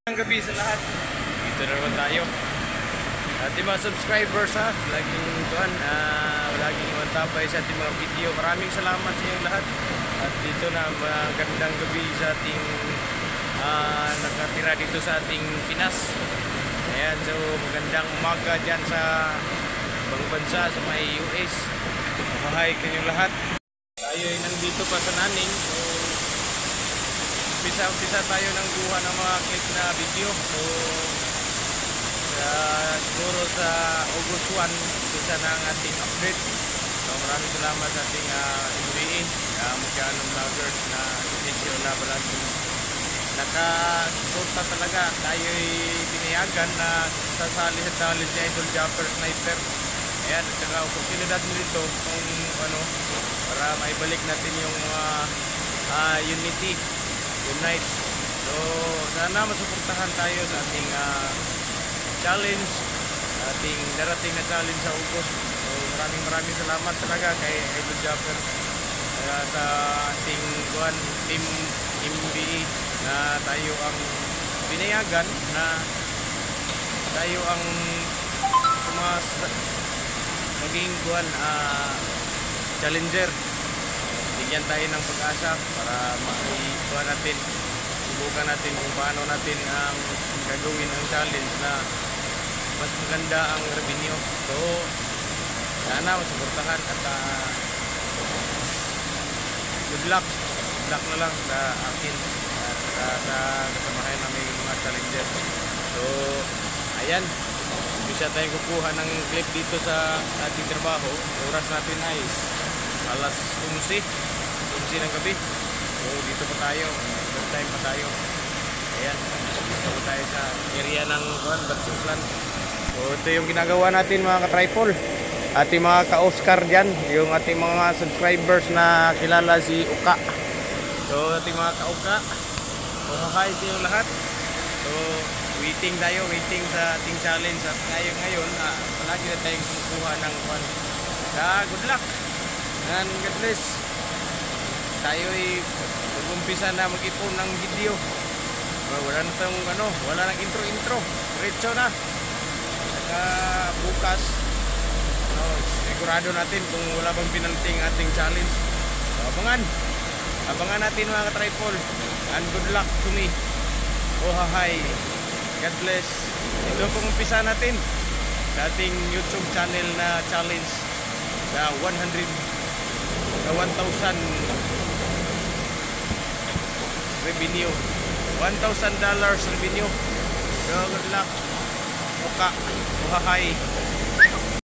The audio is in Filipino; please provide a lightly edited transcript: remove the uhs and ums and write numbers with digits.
Ang gabi sa lahat. Dito na naman tayo. Ating mga subscribers ha, laging tuwan, laging mantapay sa ating mga video. Maraming salamat sa inyo lahat. At dito na magandang gabi sa ating nakatira dito sa ating Pinas. Ayan, so magandang umaga dyan sa ibang bansa, sa may US. Mahay kanyang lahat. Tayo ay nandito pa sa Naning. So umpisa tayo ng buha ng mga clip na video. So siguro sa August 1 umpisa na ang ating update. So maraming salamat sa ating MBA Mugyanong vloggers na video na palagi nakasuporta talaga. Tayo'y pinayagan na sasali sa challenge ni Idol Japper Sniper. Ayan, at saka oportunidad mo dito kung ano, para maibalik natin yung unity, unite. So sana masuportahan tayo sa ating challenge, ating darating na challenge sa August. So maraming salamat talaga kay Idol Japper sa ating team MBE na tayo ang pinayagan na tayo ang maging challenger. Bigyan tayo ng pag-asa para maikuha natin, subukan natin kung paano natin ang gagawin ang challenge na mas maganda ang revenue. So sana masuportahan at good luck na lang sa akin at sa kasamahan namin mga challenger. So ayan, bisa tayong kukuha ng clip dito sa ating trabaho. Oras natin ay alas 11 ng gabi. So dito pa tayo, overtime pa tayo. Ayan, dito pa tayo sa area ng Batsuklan. So ito yung ginagawa natin mga ka-tripol, ating mga ka-Oscar dyan, yung ating mga subscribers na kilala si Uka. So ating mga ka-Uka, hi sa inyo lahat. So waiting sa ating challenge. At ngayon palagi na tayong kumukuha ng good luck and God bless. Tayo ay mag-umpisa na mag-ipon ng video. Wala na tayong wala nang intro. Diretso na. Saka bukas sigurado natin kung wala bang pinalting ating challenge. So, abangan natin mga ka-tripol, and good luck to me. Hi, God bless. Ito pong umpisa natin sa ating YouTube channel na challenge sa 1,000 revenue, $1,000 revenue. So good luck. Uka, hi.